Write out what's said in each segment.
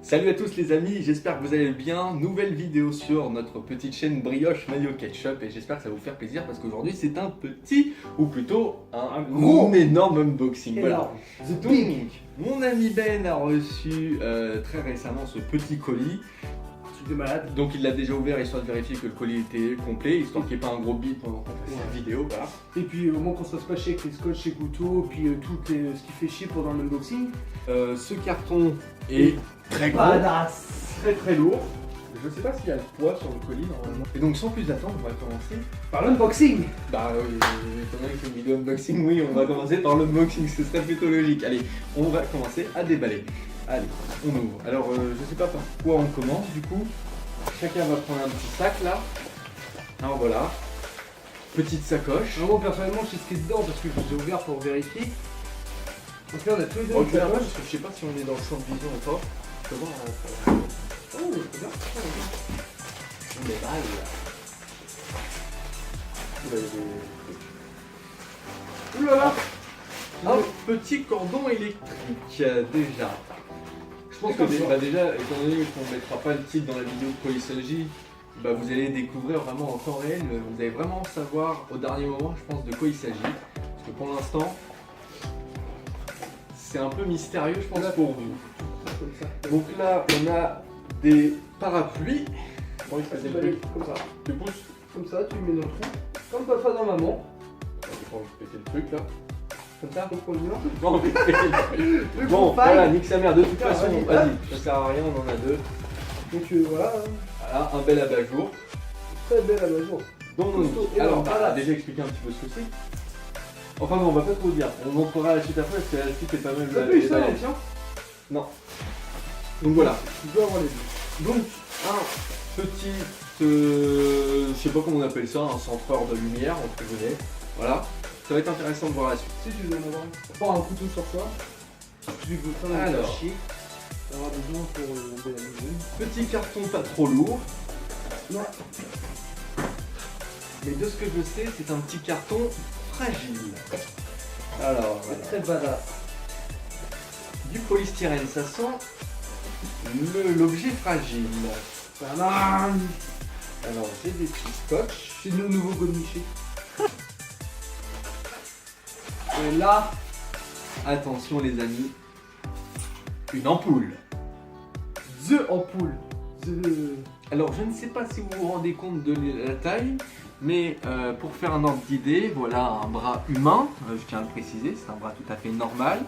Salut à tous les amis, j'espère que vous allez bien. Nouvelle vidéo sur notre petite chaîne Brioche Mayo Ketchup et j'espère que ça va vous faire plaisir parce qu'aujourd'hui c'est un petit, ou plutôt un gros, énorme unboxing. Voilà. The Donc, Big. mon ami Ben a reçu très récemment ce petit colis. Truc de malade. Donc il l'a déjà ouvert histoire de vérifier que le colis était complet, histoire qu'il n'y ait pas un gros bip pendant qu'on fasse cette vidéo. Voilà. Et puis au moins qu'on se fasse pas chier avec les scotch, les couteaux, puis ce qui fait chier pendant l'unboxing. Ce carton est très gros. Badass. Très lourd. Je sais pas s'il y a le poids sur le colis normalement. Et donc sans plus attendre, on va commencer. Par l'unboxing. Bah oui, étant donné que c'est une vidéo unboxing, oui, on va commencer par l'unboxing, ce serait plutôt logique. Allez, on va commencer à déballer. Allez, on ouvre. Alors je sais pas par quoi on commence du coup. Chacun va prendre un petit sac là. Alors voilà. Petite sacoche. Moi personnellement je sais ce qui est dedans parce que je l'ai ouvert pour vérifier. Donc là on a tous les deux Oh, une tu verras pas, sacoche. parce que je sais pas si on est dans le champ de vision ou pas. Je peux voir. Oh c'est bien. On déballe là. Oula, il y a des trucs. Oulala. Un petit cordon électrique déjà. Je pense que déjà, étant donné qu'on ne mettra pas le titre dans la vidéo de quoi il s'agit, vous allez découvrir vraiment en temps réel, vous allez vraiment savoir au dernier moment, je pense, de quoi il s'agit. Parce que pour l'instant, c'est un peu mystérieux, je pense, pour vous. Donc là, on a des parapluies. Bon, il Tu vas aller comme ça. Tu pousses. Comme ça, tu le mets dans le trou. Comme papa dans maman. J'ai pas envie de péter le truc là. Comme ça, faut qu'on le dise. J'ai pas envie de péter le truc. Le Bon, coup, faille. voilà, nique sa mère. De toute façon, Vas-y. vas-y, ça sert à rien, on en a deux. Donc voilà. Voilà, un bel abat-jour. Très belle à la jour. Donc, Costaud. Et alors, voilà. on a déjà expliqué un petit peu ce que c'est. Enfin, non, on va pas trop dire. On montrera la suite après parce que la suite est pas mal. T'as plus ça, déballée. tiens. Non. Donc voilà. Tu dois avoir les deux. Donc, un petit, je sais pas comment on appelle ça, un centreur de lumière, entre guillemets. Voilà. Ça va être intéressant de voir la suite. Si tu veux en avoir un. Prends un couteau sur toi. Tu veux pas Alors. faire chier. D'avoir des gens pour enlever la maison. Petit carton pas trop lourd. Non. Mais de ce que je sais, c'est un petit carton fragile. Alors, C'est voilà. très badass. Du polystyrène, ça sent l'objet fragile. Tadam. Alors, j'ai des petits scotch. C'est le nouveau godemiché. Et là, Attention les amis, une ampoule. The ampoule. The... Alors, je ne sais pas si vous vous rendez compte de la taille, mais pour faire un ordre d'idée, voilà un bras humain, je tiens à le préciser, c'est un bras tout à fait normal.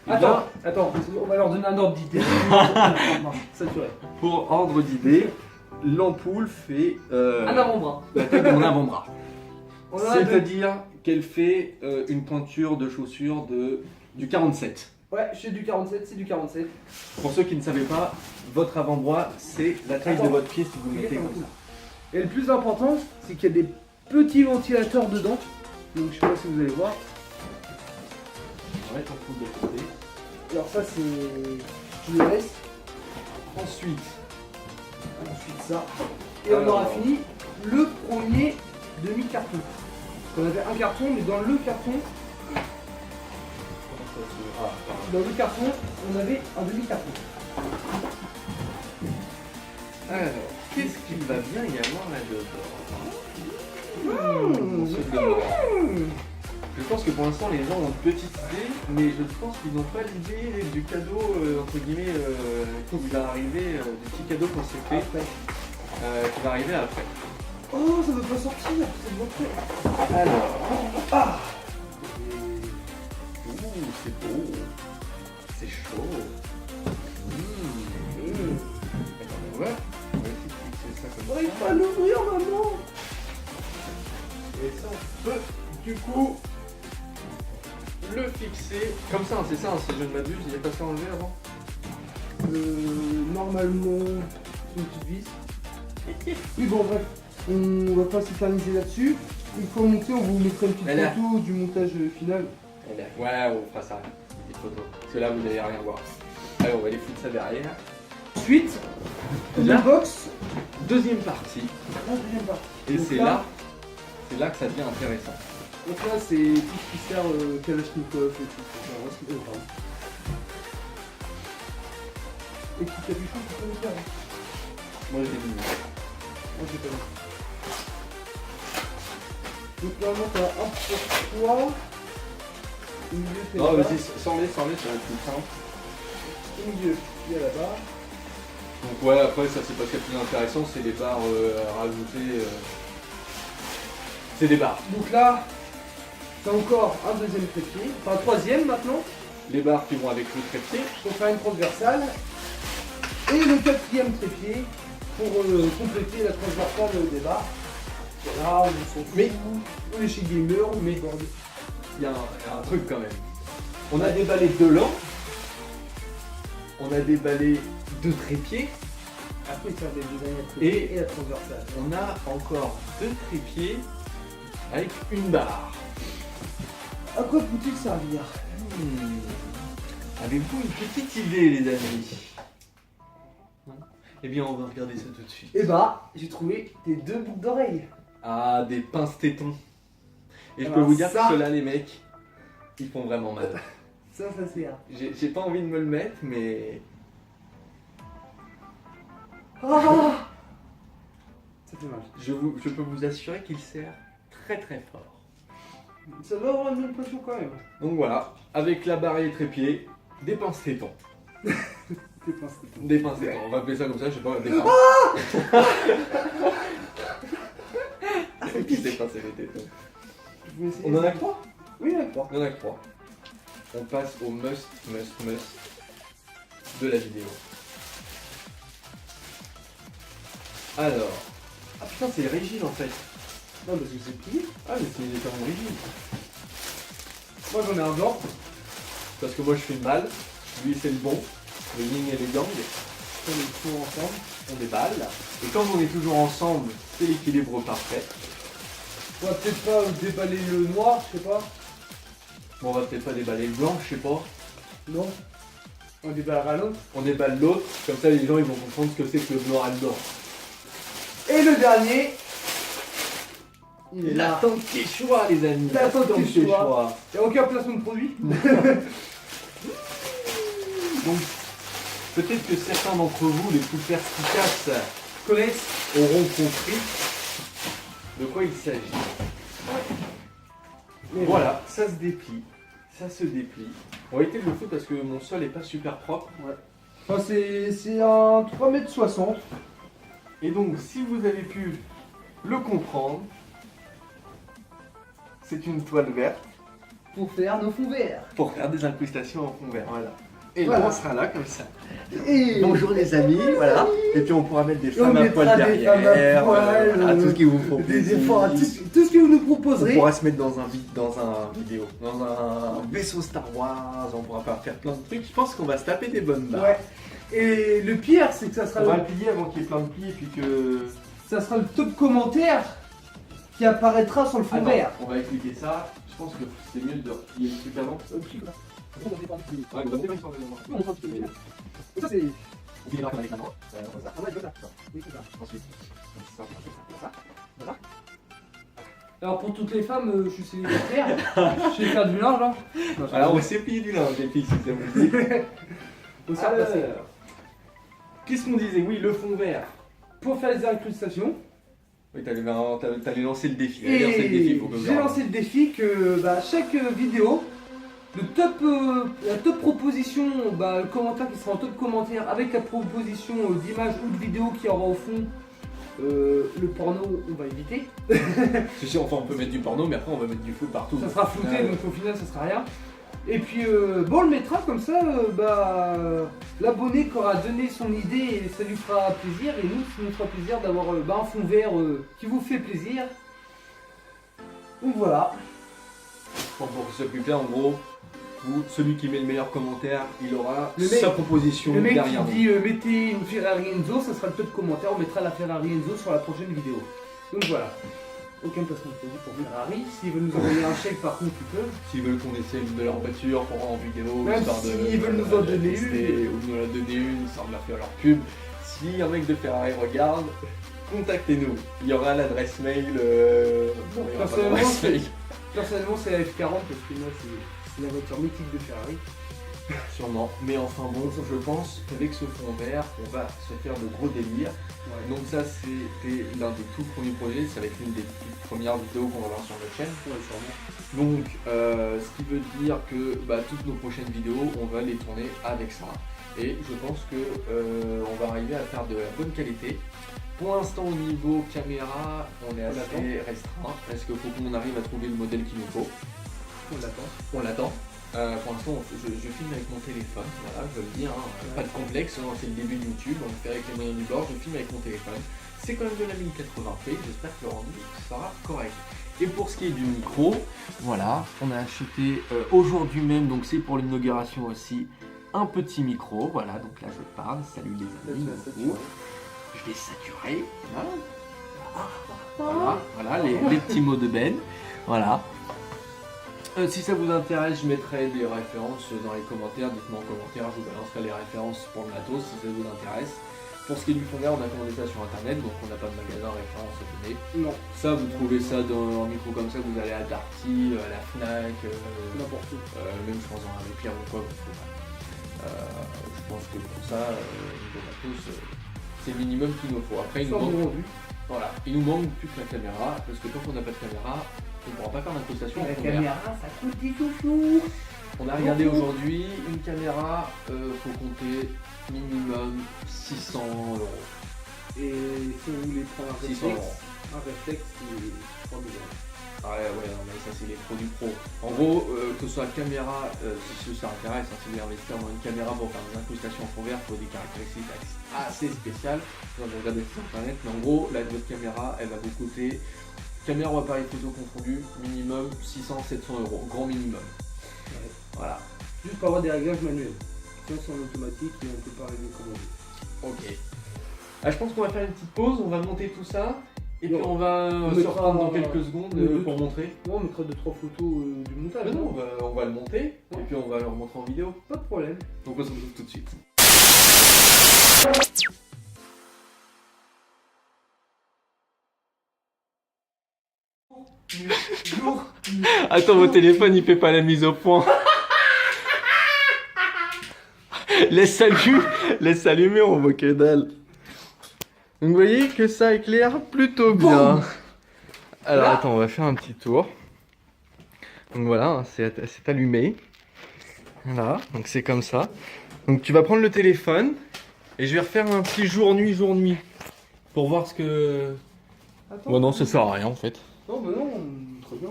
Et là, Attends, on va leur donner un ordre d'idée. Saturé. pour ordre d'idée, l'ampoule fait Un avant-bras. la taille de mon avant-bras. On en a deux. C'est-à-dire qu'elle fait une pointure de chaussure du 47. Ouais, je suis du 47, c'est du 47. Pour ceux qui ne savaient pas, votre avant-bras, c'est la taille de Attends. votre pied si vous le Fais mettez gaffe à comme la ça. Et le plus important, c'est qu'il y a des petits ventilateurs dedans. Donc je sais pas si vous allez voir. Ouais, ampoule de côté. Alors ça c'est... Je le laisse. Ensuite, Ça. Et on Alors. aura fini le premier demi-carton. On avait un carton, mais dans le carton, on avait un demi-carton. alors, qu'est-ce qu'il va bien y avoir là-dedans? On se demande. Je pense que pour l'instant les gens ont une petite idée, mais je pense qu'ils n'ont pas l'idée du cadeau, entre guillemets, qui va arriver, du petit cadeau qu'on s'est fait, Après. qui va arriver après. Oh, ça veut pas sortir, c'est bon fait. Alors, Ah. ouh, c'est beau, c'est chaud. On va essayer de fixer ça comme J'arrive ça. pas à l'ouvrir, maman. Et ça, on peut du coup le fixer comme ça, c'est ça, si je ne m'abuse, il n'y a pas ça enlevé avant. Normalement, c'est une petite vis. Oui, bon, bref, on va pas s'éterniser là-dessus. Une fois monté, on vous mettra une petite Elle a- photo du montage final. Ouais, on fera ça, une petite photo. Parce que là, vous n'allez rien voir. Allez, on va les foutre ça derrière. Ensuite, Là. la box. Deuxième partie, La deuxième partie. et Donc c'est là que ça devient intéressant. Donc là, c'est tout ce qui sert Kalachnikov et tout. Pardon. Et qui capuchon, tu peux le faire. Moi j'ai mis. Moi j'ai pas vu. Donc normalement t'as un pour toi. Au milieu t'es Non, là-bas. vas-y, sans-les, ça va être plus simple. Au milieu, il y a là-bas. Donc ouais, après ça c'est pas ce qui est plus intéressant, c'est les barres à rajouter. C'est des barres. Donc là, c'est encore un deuxième trépied. Enfin un troisième maintenant. Les barres qui vont avec le trépied. Pour faire une transversale. Et le quatrième trépied pour compléter la transversale des barres. Voilà, on s'en fout. Mais- on est chez Gamer, on met bordel. Il y a un truc quand même. On a déballé 2 lampes. On a déballé 2 trépieds. Après, il sert des designs Et- et la transversale. On a encore 2 trépieds avec une barre. À quoi peut-il servir? Avez-vous une petite idée, les amis? Non? Eh bien, on va regarder ça tout de suite. Et bah, j'ai trouvé tes 2 boucles d'oreilles. Ah, des pinces tétons. Et je peux Alors vous dire ça- que ceux-là, les mecs, ils font vraiment mal. Ça sert. J'ai pas envie de me le mettre, mais Ah, ça fait mal. je peux vous assurer qu'il sert très très fort. Ça doit avoir une bonne pression quand même. Donc voilà, avec la barre et les trépieds, des pinces tétons. Tes pinces. Des pinces tétons, on va appeler ça comme ça, je sais pas, des pinces. Qui s'est pincé les tétons? Je vais essayer. On en a que 3? Oui, d'accord. Il y en a que 3. On passe au must de la vidéo. Alors. Ah putain, c'est rigide en fait. Non, parce que c'est plié. Ah, mais c'est légèrement rigide. Moi, j'en ai un blanc. Parce que moi je fais le mal, lui c'est le bon, le yin et le yang, On est toujours ensemble. on déballe. Et quand on est toujours ensemble, c'est l'équilibre parfait. On va peut-être pas déballer le noir, je sais pas. Bon, on va peut-être pas déballer le blanc, je sais pas. Non. On déballera l'autre. On déballe l'autre, comme ça les gens ils vont comprendre ce que c'est que le noir et le blanc. Et le dernier. Il est là. L'attente Quechua les amis. L'attente Quechua. Quechua. Il n'y a aucun placement de produit. Donc, peut-être que certains d'entre vous, les plus perspicaces, Connaissent. auront compris de quoi il s'agit. Mais Voilà, ça se déplie. Ça se déplie. On va éviter de le foutre parce que mon sol est pas super propre. Enfin, c'est un 3,60 m. Et donc, si vous avez pu le comprendre, c'est une toile verte Pour faire nos fonds verts. pour faire des incrustations en fond vert. Voilà. Et Voilà. là, on sera là comme ça. Et Bonjour les amis, voilà. Et puis on pourra mettre des on femmes à mettra poil des femmes à derrière, poil, voilà, tout ce qui vous faut des plaisir. efforts, tout ce que vous nous On proposerez. pourra se mettre dans un vidéo, dans un vaisseau Star Wars, on pourra faire plein de trucs. Je pense qu'on va se taper des bonnes barres. Ouais. Et le pire, c'est que ça On sera, va le, le plier avant qu'il y ait plein de plis et puis que... ça sera le top commentaire qui apparaîtra sur le fond Attends, vert. on va expliquer ça. Je pense que c'est mieux de replier le truc avant. Ouais, vous avez pas une sorte de- Ça, c'est. On finira comme avec la main. Comme ça. Ah ouais, comme ça. Oui, comme ça. Ensuite, comme ça. Voilà. Alors pour toutes les femmes, je suis célibataire. Je vais faire du linge là. Alors on s'est plié du linge, les filles, si ça vous dit. Faut se faire passer. Alors, qu'est-ce qu'on disait? Oui, le fond vert. Pour faire les incrustations. Oui, t'allais lancer le défi. T'allais lancer le défi, Et faut que je j'ai le lancé le défi que chaque vidéo, la top proposition, le commentaire qui sera en top commentaire avec la proposition d'image ou de vidéo qui aura au fond, le porno, on va éviter. C'est sûr, enfin on peut mettre du porno, mais après on va mettre du foot partout. Ça sera flouté, Ouais. donc au final ça sera rien. Et puis on le mettra comme ça, l'abonné qui aura donné son idée, et ça lui fera plaisir, et nous, ça nous fera plaisir d'avoir un fond vert qui vous fait plaisir. Donc voilà. Bon, pour que ce soit plus clair, en gros, celui qui met le meilleur commentaire, il aura Le mec- sa proposition Le mec derrière qui nous. dit mettez une Ferrari Enzo, ça sera le top commentaire, on mettra la Ferrari Enzo sur la prochaine vidéo. Donc voilà. Aucun placement de produit pour Ferrari. S'ils veulent nous envoyer un chèque par contre, ils peuvent. S'ils veulent qu'on essaie une de leurs voitures pour rendre en vidéo, Même histoire de s'ils veulent nous en la donner tester, ou nous en donner une, histoire de leur faire leur pub. Si un mec de Ferrari regarde, contactez-nous. Il y aura l'adresse mail. Non, il y aura pas Personnellement, d'adresse mail. Personnellement, c'est la F40 parce que moi, c'est la voiture mythique de Ferrari. Sûrement. Mais enfin bon, je pense qu'avec ce fond vert, on va se faire de gros délires. Ouais. Donc ça, c'était l'un des tout premiers projets. Ça va être une des toutes premières vidéos qu'on va voir sur notre chaîne. Ouais, sûrement. Donc, ce qui veut dire que toutes nos prochaines vidéos, on va les tourner avec ça. Et je pense que on va arriver à faire de la bonne qualité. Pour l'instant, au niveau caméra, on est assez restreint. Parce qu'il faut qu'on arrive à trouver le modèle qu'il nous faut. On l'attend. On l'attend. Pour l'instant, je filme avec mon téléphone. Voilà, je veux le dire, hein, pas de complexe. Hein, c'est le début de YouTube. On le fait avec les moyens du bord. Je filme avec mon téléphone. C'est quand même de la 1080p. J'espère que le rendu sera correct. Et pour ce qui est du micro, voilà, on a acheté aujourd'hui même, donc c'est pour l'inauguration aussi, un petit micro. Voilà, donc là je parle. Salut les amis. Je vais saturer. Voilà les petits mots de Ben. Voilà. Si ça vous intéresse, je mettrai des références dans les commentaires. Dites-moi en commentaire, je vous balancerai les références pour le matos si ça vous intéresse. Pour ce qui est du fond vert, on a commandé ça sur internet, donc on n'a pas de magasin référence à donner. Non. Ça, vous trouvez ça dans un micro comme ça, vous allez à Darty, à la Fnac, N'importe où. même je pense dans un Leclerc ou quoi, vous trouverez. Je pense que pour ça, niveau matos, c'est le minimum qu'il nous faut. Après, il nous manque, voilà, il nous manque plus que la caméra, parce que tant qu'on n'a pas de caméra, on ne pourra pas faire d'incrustation. La caméra, ça coûte des chouchous. On a regardé aujourd'hui, une caméra, faut compter minimum 600 €. Et si vous voulez prendre un 600 réflexe, €. un réflexe, c'est 3 000 €. Ah ouais, non, mais ça c'est les produits pro. En gros, que ce soit caméra, si ça intéresse, hein, si vous voulez investir dans une caméra pour faire des incrustations en fond vert, il faut des caractéristiques assez spéciales. Vous regardez sur internet, mais en gros, là, votre caméra, elle va vous coûter, caméra ou appareil photo confondu, minimum 600-700 €, grand minimum. Ouais. Voilà. Juste pour avoir des réglages manuels. Sinon c'est en automatique et on peut pas régler comme on veut. Ok. Je pense qu'on va faire une petite pause, on va monter tout ça. Et puis Bon, on va se reprendre dans quelques secondes pour montrer. Ouais, on mettra 2-3 photos du montage. Mais non, non on va le monter et puis on va le remontrer en vidéo. Pas de problème. Donc on se retrouve tout de suite. Attends, mon téléphone il fait pas la mise au point. Laisse allumer, on voit que dalle. Donc vous voyez que ça éclaire plutôt bien. Bon. Alors Là. attends, on va faire un petit tour. Donc voilà, c'est allumé. Voilà, donc c'est comme ça. Donc tu vas prendre le téléphone et je vais refaire un petit jour-nuit. Pour voir ce que... Attends. Bon non, ça sert à rien en fait. Non, mais non, très bien.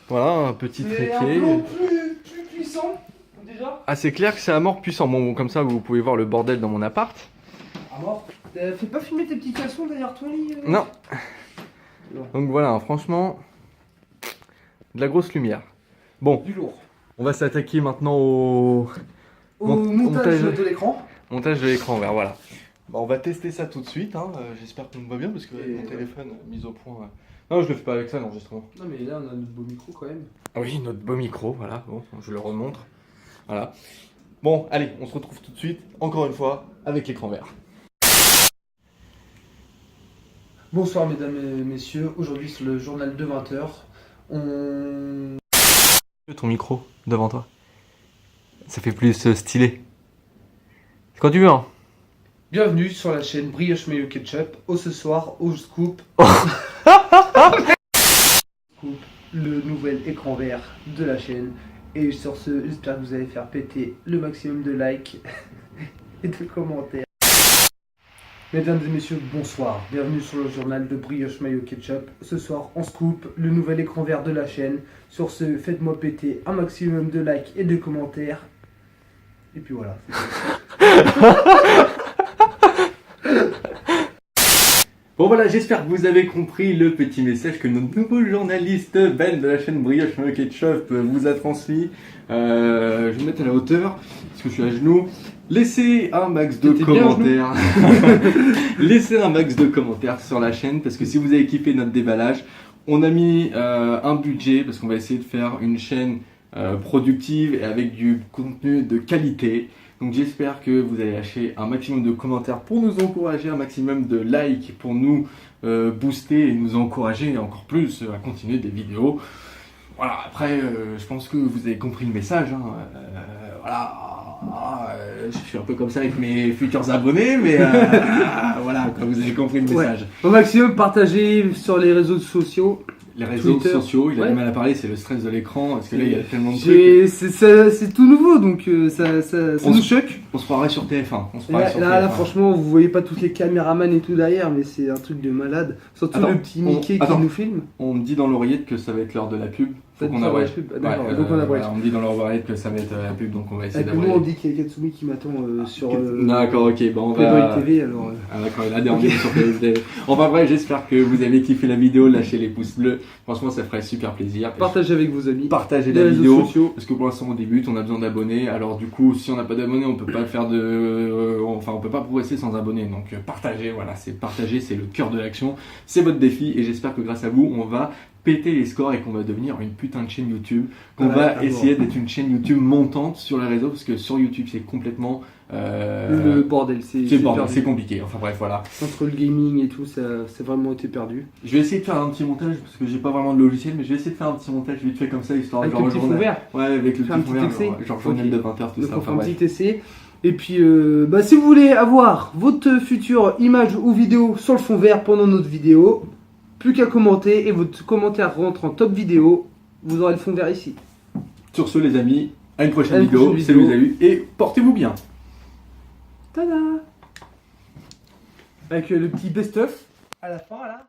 Voilà, un petit C'est un trépied. plan plus puissant, déjà. Ah c'est clair que c'est à mort puissant. Bon, comme ça vous pouvez voir le bordel dans mon appart. À mort. Fais pas filmer tes petits caleçons derrière ton lit. Non. Non. Donc voilà, franchement, de la grosse lumière. Bon, Du lourd. on va s'attaquer maintenant au Montage de l'écran. montage de l'écran vert, voilà. Bon, on va tester ça tout de suite, hein. J'espère que tout va bien parce que Et mon ouais. téléphone mis au point. Non, je le fais pas avec ça, l'enregistrement. Non, mais là, on a notre beau micro quand même. Ah oui, notre beau micro, voilà, bon, je le remontre. Voilà. Bon, allez, on se retrouve tout de suite, encore une fois, avec l'écran vert. Bonsoir, mesdames et messieurs. Aujourd'hui, sur le journal de 20h, on. Ton micro devant toi. Ça fait plus stylé. C'est quand tu veux, hein. Bienvenue sur la chaîne Brioche Mayo Ketchup. Ce soir, au scoop. Scoop, le nouvel écran vert de la chaîne. Et sur ce, j'espère que vous allez faire péter le maximum de likes et de commentaires. Mesdames et messieurs, bonsoir. Bienvenue sur le journal de Brioche Mayo Ketchup. Ce soir, on scoop le nouvel écran vert de la chaîne. Sur ce, faites-moi péter un maximum de likes et de commentaires. Et puis voilà. Bon voilà, j'espère que vous avez compris le petit message que notre nouveau journaliste Ben de la chaîne Brioche Mayo Ketchup vous a transmis. Je vais me mettre à la hauteur, parce que je suis à genoux. Laissez un max de T'étais bien à commentaires. Laissez un max de commentaires sur la chaîne, parce que si vous avez kiffé notre déballage, on a mis un budget, parce qu'on va essayer de faire une chaîne productive et avec du contenu de qualité. Donc j'espère que vous allez lâcher un maximum de commentaires pour nous encourager, un maximum de likes pour nous booster et nous encourager encore plus à continuer des vidéos. Voilà, après je pense que vous avez compris le message, hein. voilà, je suis un peu comme ça avec mes futurs abonnés, mais voilà, comme vous avez compris le message. Au maximum, partagez sur les réseaux sociaux. Les réseaux Twitter. sociaux, il a Ouais. du mal à parler, c'est le stress de l'écran, parce que là il y a tellement de trucs. C'est tout nouveau, donc ça On nous se- choque. On se croirait sur TF1. On se croirait Là, sur là, TF1. franchement, vous voyez pas tous les caméramans et tout derrière, mais c'est un truc de malade. Surtout Attends, le petit Mickey qui attends. nous filme. On me dit dans l'oreillette que ça va être l'heure de la pub. Faut Ça qu'on va être abrège. la pub. Ah, d'accord, Ouais, donc on abrège. voilà, on me dit dans l'oreillette que ça va être la pub, donc on va essayer Et puis nous, on d'abréger. dit qu'il y a Katsumi qui m'attend sur D'accord, ok, bon, on Playboy va. TV, alors. Ah d'accord, il a des rendez-vous sur PSD. Enfin bref, j'espère que vous avez kiffé la vidéo, lâchez les pouces bleus. Franchement, ça ferait super plaisir. Partagez avec vos amis. Partagez Les la réseaux vidéo. sociaux. Parce que pour l'instant on débute, on a besoin d'abonnés. Alors du coup, si on n'a pas d'abonnés, on peut pas faire enfin, on peut pas progresser sans abonnés. Donc partagez, voilà, c'est partager, c'est le cœur de l'action. C'est votre défi et j'espère que grâce à vous, on va péter les scores et qu'on va devenir une putain de chaîne YouTube. Qu'on Ouais, va à essayer voir. d'être une chaîne YouTube montante sur les réseaux parce que sur YouTube c'est complètement Le bordel, c'est bordel, perdu. c'est compliqué. Enfin bref, voilà. Entre le gaming et tout, ça a vraiment été perdu. Je vais essayer de faire un petit montage parce que j'ai pas vraiment de logiciel, mais je vais essayer de faire un petit montage vite fait comme ça histoire Avec genre le petit fond journal. vert. Ouais, avec le Faire un petit fond petit vert, essai. genre journal Ok. de 20h, tout Donc ça. on fait Enfin, un bref. petit essai. Et puis, si vous voulez avoir votre future image ou vidéo sur le fond vert pendant notre vidéo, plus qu'à commenter et votre commentaire rentre en top vidéo, vous aurez le fond vert ici. Sur ce, les amis, à une prochaine À une vidéo. prochaine Salut vidéo. les amis et portez-vous bien. Tada! Avec le petit best-of à la fin là.